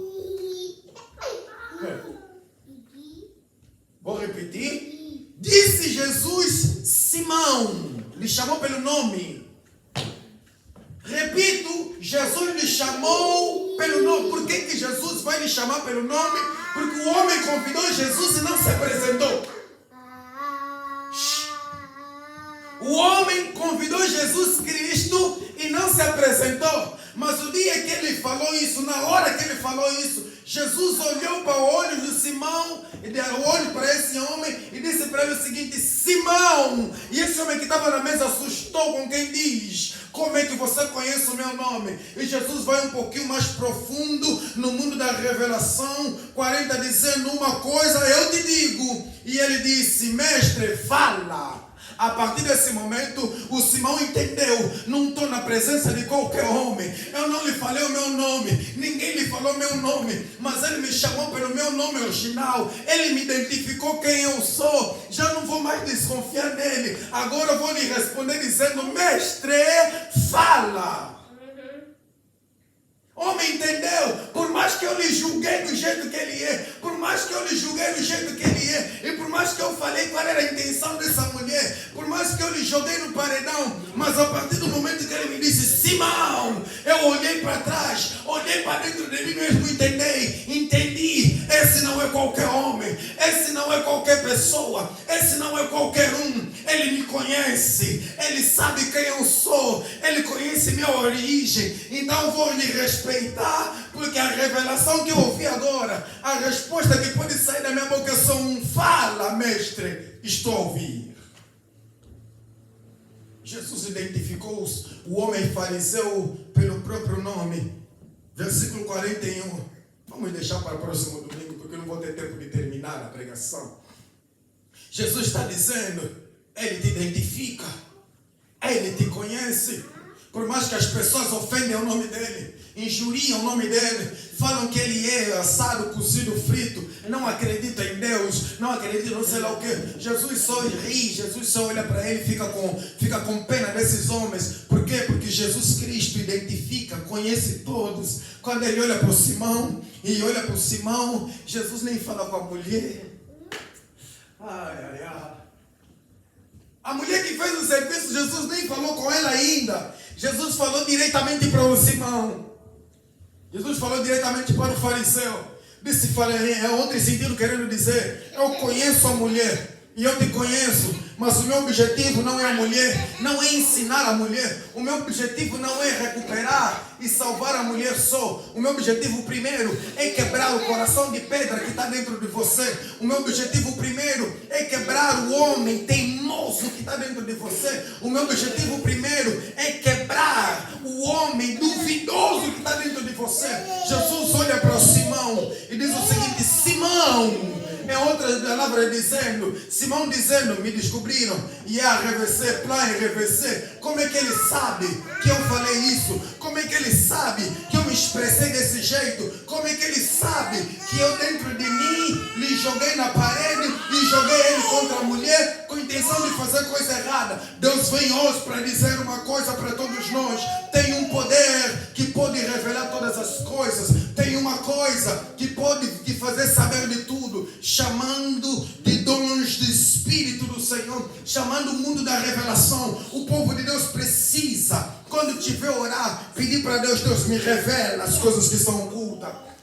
Vou repetir. Disse Jesus, Simão. Lhe chamou pelo nome. Repito, Jesus lhe chamou pelo nome. Por que Jesus vai lhe chamar pelo nome? Porque o homem convidou Jesus e não se apresentou. O homem convidou Jesus Cristo e não se apresentou. Mas o dia que ele falou isso, na hora que ele falou isso, Jesus olhou para o olho de Simão, olhou para esse homem e disse para ele o seguinte, Simão. E esse homem que estava na mesa assustou com quem diz, como é que você conhece o meu nome? E Jesus vai um pouquinho mais profundo no mundo da revelação, 40, dizendo uma coisa, eu te digo. E ele disse, mestre, fala. A partir desse momento, o Simão entendeu, não estou na presença de qualquer homem, eu não lhe falei o meu nome, ninguém lhe falou meu nome, mas ele me chamou pelo meu nome original, ele me identificou quem eu sou, já não vou mais desconfiar nele, agora eu vou lhe responder dizendo, mestre, fala. Homem, entendeu? Por mais que eu lhe julguei do jeito que ele é, por mais que eu lhe julguei do jeito que ele é, e por mais que eu falei qual era a intenção dessa mulher, por mais que eu lhe joguei no paredão, mas a partir do momento que ele me disse, Simão, eu olhei para trás, olhei para dentro de mim mesmo, entendi, esse não é qualquer homem, esse não é qualquer pessoa, esse não é qualquer um, ele me conhece, ele sabe quem eu sou, ele conhece minha origem, então vou lhe respeitar, porque a revelação que eu ouvi agora, a resposta que pode sair da minha boca é só um fala, mestre, estou a ouvir. Jesus identificou o homem fariseu pelo próprio nome. Versículo 41. Vamos deixar para o próximo domingo, porque eu não vou ter tempo de terminar a pregação. Jesus está dizendo, ele te identifica, ele te conhece. Por mais que as pessoas ofendem o nome dele, injuriam o nome dele, falam que ele é assado, cozido, frito, não acredita em Deus, não acredita não sei lá o que. Jesus só ri, Jesus só olha para ele e fica com pena desses homens. Por quê? Porque Jesus Cristo identifica, conhece todos. Quando ele olha para o Simão, e olha para o Simão, Jesus nem fala com a mulher. A mulher que fez o serviço, Jesus nem falou com ela ainda. Jesus falou diretamente para o Simão. Jesus falou diretamente para o fariseu. Disse, é outro sentido querendo dizer, eu conheço a mulher e eu te conheço, mas o meu objetivo não é a mulher, não é ensinar a mulher. O meu objetivo não é recuperar e salvar a mulher só. O meu objetivo primeiro é quebrar o coração de pedra que está dentro de você. O meu objetivo primeiro é quebrar o homem teimoso que está dentro de você. O meu objetivo primeiro é quebrar o homem duvidoso que está dentro de você. Jesus olha para o Simão e diz o seguinte: Simão, é outra palavra dizendo, Simão dizendo, me descobriram, e a RVC, plan RVC, como é que ele sabe que eu falei isso? Como é que ele sabe que eu me expressei desse jeito? Como é que ele sabe que eu dentro de mim lhe joguei na parede e joguei ele contra a mulher com a intenção de fazer coisa errada? Deus vem hoje para dizer uma coisa para todos nós: tem um poder que pode revelar todas as coisas, tem uma coisa que pode te fazer saber de tudo, chamando de dons do Espírito do Senhor, chamando o mundo da revelação. O povo de Deus precisa, quando tiver orar, pedir para Deus: Deus me revela as coisas que são ocultas.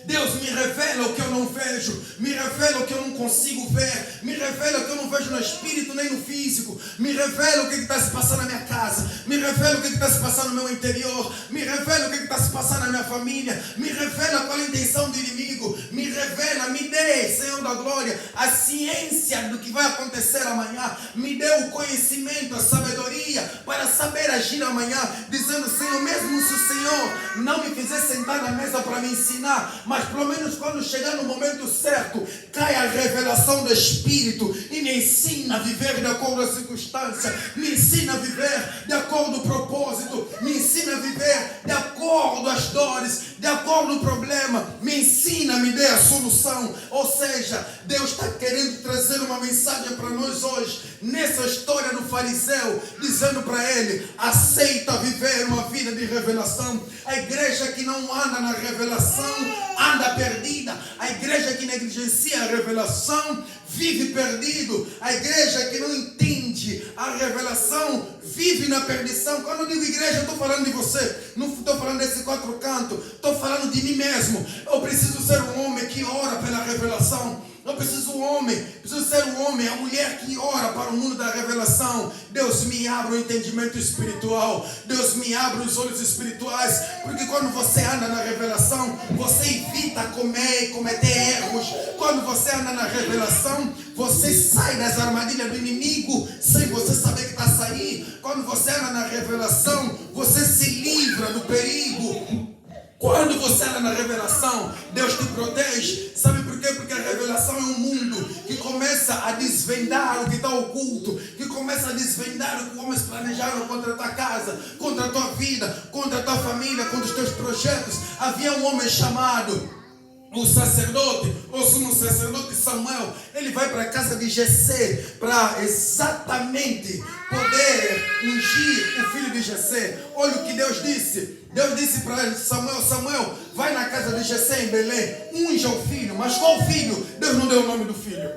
Deus me revela o que eu não vejo, me revela o que eu não consigo ver, me revela o que eu não vejo no espírito nem no físico, me revela o que está se passando na minha casa, me revela o que está se passando no meu interior, me revela o que está se passando na minha família, me revela qual é a intenção do inimigo, me revela, me dê, Senhor da glória, a ciência do que vai acontecer amanhã, me dê o conhecimento, a sabedoria para saber agir amanhã, dizendo: Senhor, mesmo se o Senhor não me fizer sentar na mesa para me ensinar, mas pelo menos quando chegar no momento certo, cai a revelação do Espírito e me ensina a viver de acordo à circunstância, me ensina a viver de acordo ao propósito, me ensina a viver de acordo às dores, de acordo ao problema, me ensina, me dê a solução. Ou seja, Deus está querendo trazer uma mensagem para nós hoje, nessa história do fariseu, dizendo para ele: aceita viver uma vida de revelação. A igreja que não anda na revelação anda perdida. A igreja que negligencia a revelação vive perdido. A igreja que não entende a revelação vive na perdição. Quando eu digo igreja, eu estou falando de você, não estou falando desses quatro cantos, estou falando de mim mesmo. Eu preciso ser um homem que ora pela revelação. Eu preciso ser um homem, a mulher que ora para o mundo da revelação. Deus me abre o entendimento espiritual, Deus me abre os olhos espirituais, porque quando você anda na revelação, você evita comer e cometer erros. Quando você anda na revelação, você sai das armadilhas do inimigo sem você saber que está saindo. Quando você anda na revelação, você se livra do perigo. Quando você anda na revelação, Deus te protege. Sabe por quê? Porque a revelação é um mundo que começa a desvendar o que está oculto, que começa a desvendar o que homens planejaram contra a tua casa, contra a tua vida, contra a tua família, contra os teus projetos. Havia um homem chamado o sacerdote, o sumo sacerdote Samuel. Ele vai para a casa de Jessé para exatamente poder ungir o filho de Jessé. Olha o que Deus disse. Deus disse para Samuel: Samuel, vai na casa de Jessé em Belém, unja o filho. Mas qual filho? Deus não deu o nome do filho.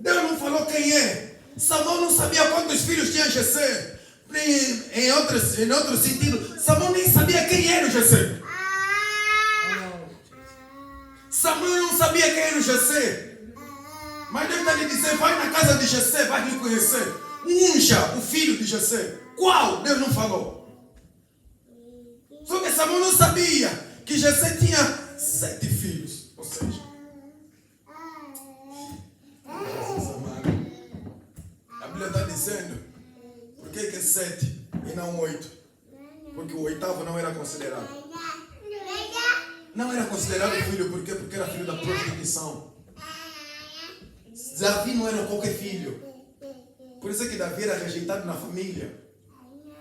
Deus não falou quem é. Samuel não sabia quantos filhos tinha Jessé. Em outro sentido, Samuel nem sabia quem era o Jessé. Samuel não sabia quem era o Jessé. Mas Deus está lhe dizendo: vai na casa de Jessé, vai lhe conhecer. Unja o filho de Jessé. Qual? Deus não falou. Só que Samuel não sabia que Jessé tinha 7 filhos. Ou seja, a Bíblia está dizendo: por que é 7 e não 8? Porque o 8º não era considerado. Não era considerado filho. Por quê? Porque era filho da prostituição. Davi não era qualquer filho. Por isso é que Davi era rejeitado na família.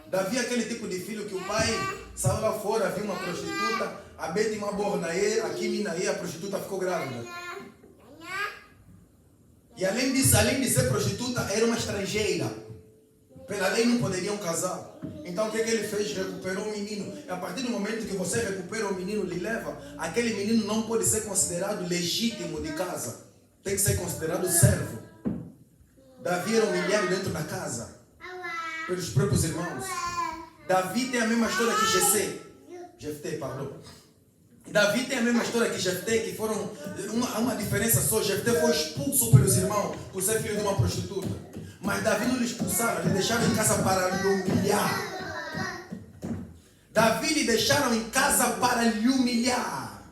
Davi é aquele tipo de filho que o pai saiu lá fora, viu uma prostituta, a Bete uma borna aí, aqui mina aí, a prostituta ficou grávida. E além disso, além de ser prostituta, era uma estrangeira. Pela lei não poderiam casar. Então o que ele fez? Recuperou o menino. E a partir do momento que você recupera o menino, lhe leva, aquele menino não pode ser considerado legítimo de casa. Tem que ser considerado servo. Davi era humilhado dentro da casa pelos próprios irmãos. Davi tem a mesma história que Jefté, pardon. Davi tem a mesma história que Jefté, que foram uma diferença só. Jefté foi expulso pelos irmãos por ser filho de uma prostituta. Mas Davi não lhe expulsaram, lhe deixaram em casa para lhe humilhar. Davi lhe deixaram em casa para lhe humilhar.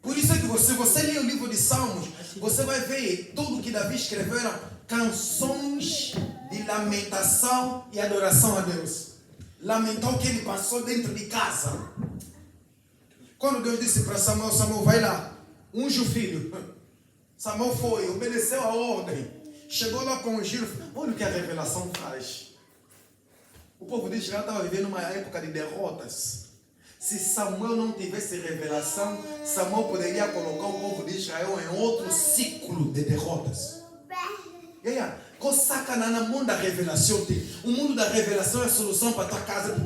Por isso é que você lê o livro de Salmos, você vai ver tudo que Davi escreveu eram canções de lamentação e adoração a Deus. Lamentou o que ele passou dentro de casa. Quando Deus disse para Samuel, Samuel vai lá, unge o filho. Samuel foi, obedeceu a ordem. Chegou lá com o giro. Olha o que a revelação faz. O povo de Israel estava vivendo uma época de derrotas. Se Samuel não tivesse revelação, Samuel poderia colocar o povo de Israel em outro ciclo de derrotas. Cosaca na mundo da revelação. O mundo da revelação é a solução para a tua casa,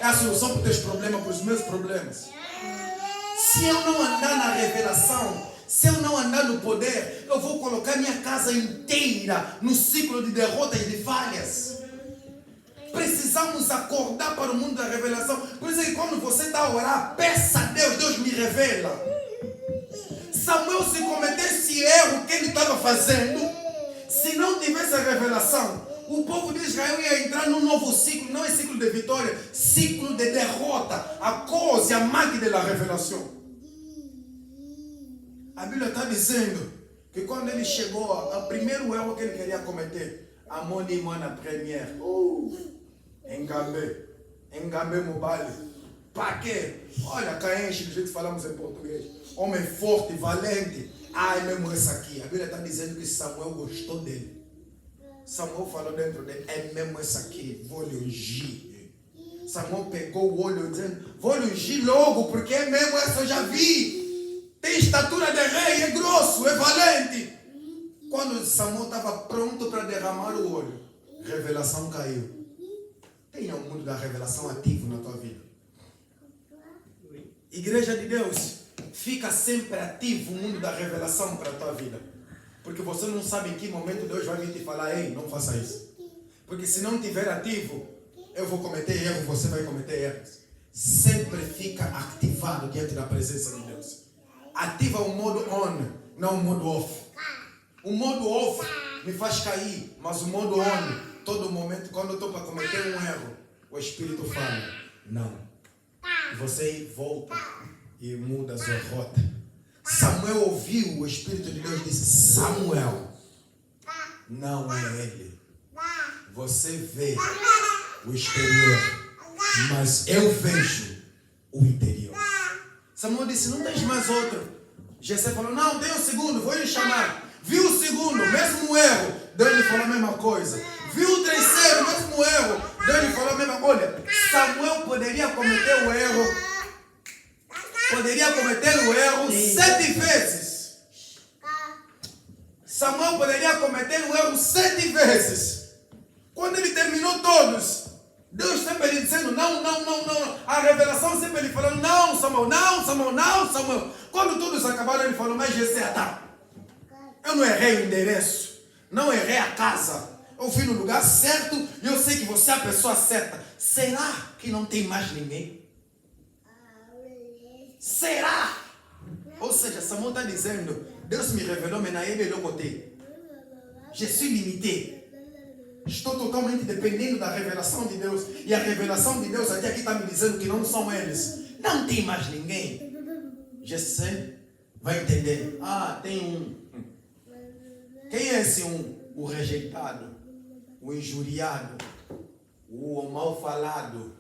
é a solução para os teus problemas, para os meus problemas. Se eu não andar na revelação, se eu não andar no poder, eu vou colocar minha casa inteira no ciclo de derrotas e de falhas. Precisamos acordar para o mundo da revelação. Por isso que quando você está a orar, peça a Deus, Deus me revela. Samuel, se cometesse erro que ele estava fazendo, se não tivesse a revelação, o povo de Israel ia entrar num novo ciclo. Não é ciclo de vitória, ciclo de derrota. A causa e a máquina da revelação. A Bíblia está dizendo que quando ele chegou, o primeiro erro que ele queria cometer, a monima na première. Engambé mobile. Para quê? Olha, Caenche, do jeito que falamos em português. Homem forte, valente. É mesmo esse aqui. A Bíblia está dizendo que Samuel gostou dele. Samuel falou dentro dele, é mesmo esse aqui, vou lhe ungir. Samuel pegou o olho dizendo, vou lhe ungir logo, porque é mesmo esse, eu já vi. Tem estatura de rei, é grosso, é valente. Quando Samuel estava pronto para derramar o olho, revelação caiu. Tenha o mundo da revelação ativo na tua vida. Igreja de Deus, fica sempre ativo o mundo da revelação para a tua vida. Porque você não sabe em que momento Deus vai vir te falar, ei, não faça isso. Porque se não estiver ativo, eu vou cometer erros, você vai cometer erros. Sempre fica ativado diante da presença de Deus. Ativa o modo on, não o modo off. O modo off me faz cair, mas o modo on, todo momento, quando eu estou para cometer um erro, o Espírito fala, não. Você volta e muda a sua rota. Samuel ouviu, o Espírito de Deus disse, Samuel, não é ele. Você vê o exterior, mas eu vejo o interior. Samuel disse, não tens mais outro. Jessé falou, não, tem um segundo, vou lhe chamar. Viu o segundo, mesmo erro, Deus lhe falou a mesma coisa. Viu o terceiro, mesmo erro, Deus lhe falou a mesma coisa. Olha, Samuel poderia cometer o erro. Poderia cometer o erro 7 vezes. Samuel poderia cometer o erro 7 vezes. Quando ele terminou todos, Deus sempre lhe dizendo, não. A revelação sempre lhe falando, não, Samuel, não, Samuel, não, Samuel. Quando todos acabaram, ele falou, mas Jessé, tá. Eu não errei o endereço, não errei a casa. Eu fui no lugar certo e eu sei que você é a pessoa certa. Será que não tem mais ninguém? Será? Ou seja, Samuel está dizendo, Deus me revelou, mas naí melhor côté. Je suis limité. Estou totalmente dependendo da revelação de Deus. E a revelação de Deus até aqui está me dizendo que não são eles. Não tem mais ninguém. Jessé vai entender. Tem um. Quem é esse um? O rejeitado, o injuriado, o mal falado,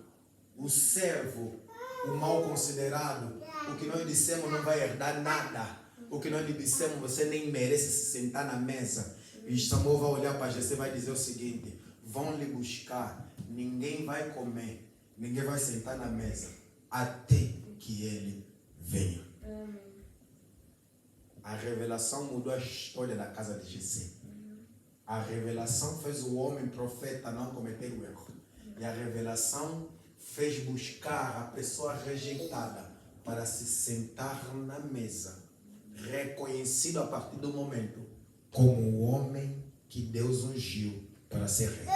o servo, o mal considerado. O que nós dissemos não vai herdar nada. O que nós lhe dissemos, você nem merece se sentar na mesa. E Samuel vai olhar para Jessé e vai dizer o seguinte, vão lhe buscar ninguém vai comer, ninguém vai sentar na mesa até que ele venha. Amém. A revelação mudou a história da casa de Jessé. A revelação fez o homem profeta não cometer o erro. E a revelação fez buscar a pessoa rejeitada para se sentar na mesa, reconhecido a partir do momento como o homem que Deus ungiu para ser rei.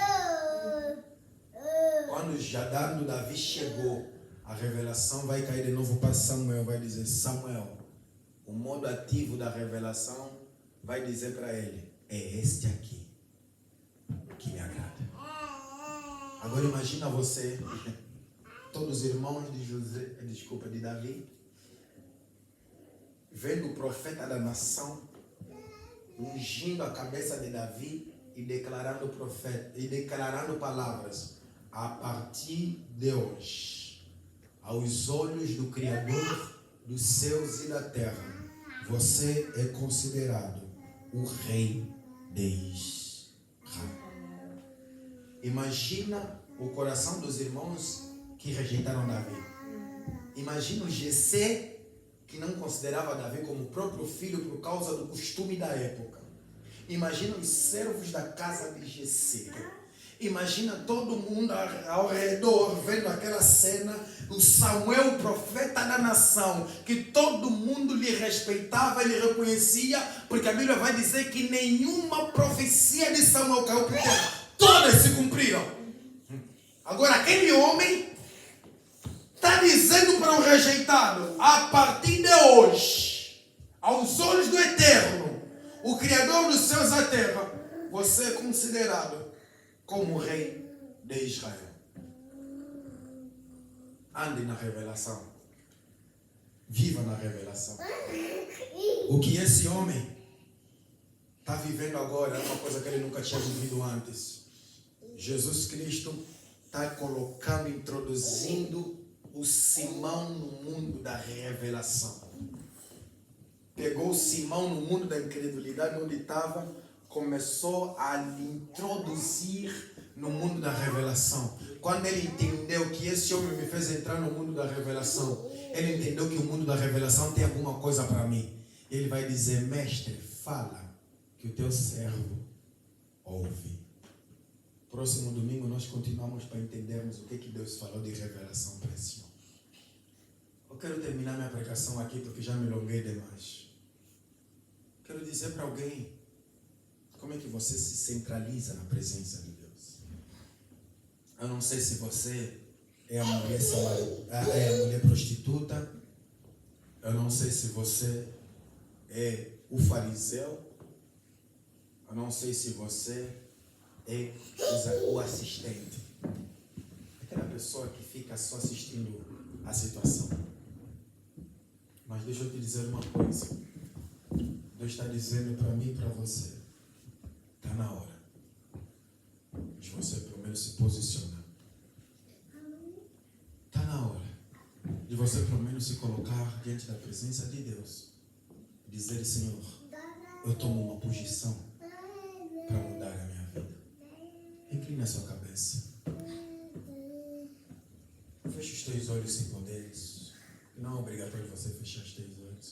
Quando Jadando Davi chegou, a revelação vai cair de novo para Samuel, vai dizer: Samuel, o modo ativo da revelação vai dizer para ele: é este aqui que me agrada. Agora imagina você, todos os irmãos de Davi, vendo o profeta da nação, ungindo a cabeça de Davi e declarando palavras: a partir de hoje, aos olhos do Criador dos céus e da terra, você é considerado o rei de Israel. Imagina o coração dos irmãos que rejeitaram Davi. Imagina o Jessé, que não considerava Davi como próprio filho por causa do costume da época. Imagina os servos da casa de Jessé. Imagina todo mundo ao redor vendo aquela cena, o Samuel, o profeta da nação, que todo mundo lhe respeitava, lhe reconhecia, porque a Bíblia vai dizer que nenhuma profecia de Samuel caiu por terra. Todas se cumpriram. Agora aquele homem está dizendo para o rejeitado: a partir de hoje, aos olhos do Eterno, o Criador dos céus e da terra, você é considerado como rei de Israel. Ande na revelação. Viva na revelação. O que esse homem está vivendo agora é uma coisa que ele nunca tinha vivido antes. Jesus Cristo está colocando, introduzindo o Simão no mundo da revelação. Pegou o Simão no mundo da incredulidade onde estava, começou a lhe introduzir no mundo da revelação. Quando ele entendeu que esse homem me fez entrar no mundo da revelação, ele entendeu que o mundo da revelação tem alguma coisa para mim. Ele vai dizer: mestre, fala que o teu servo ouve. Próximo domingo nós continuamos para entendermos o que Deus falou de revelação para esse homem. Eu quero terminar minha pregação aqui porque já me alonguei demais. Quero dizer para alguém: como é que você se centraliza na presença de Deus? Eu não sei se você é a mulher prostituta. Eu não sei se você é o fariseu. Eu não sei se você é o assistente. Aquela pessoa que fica só assistindo a situação. Mas deixa eu te dizer uma coisa. Deus está dizendo para mim e para você: está na hora de você pelo menos se posicionar. Está na hora de você pelo menos se colocar diante da presença de Deus. Dizer: Senhor, eu tomo uma posição para mudar a minha vida. Inclina a sua cabeça. Feche os teus olhos sem poderes. Não é obrigatório você fechar os teus olhos.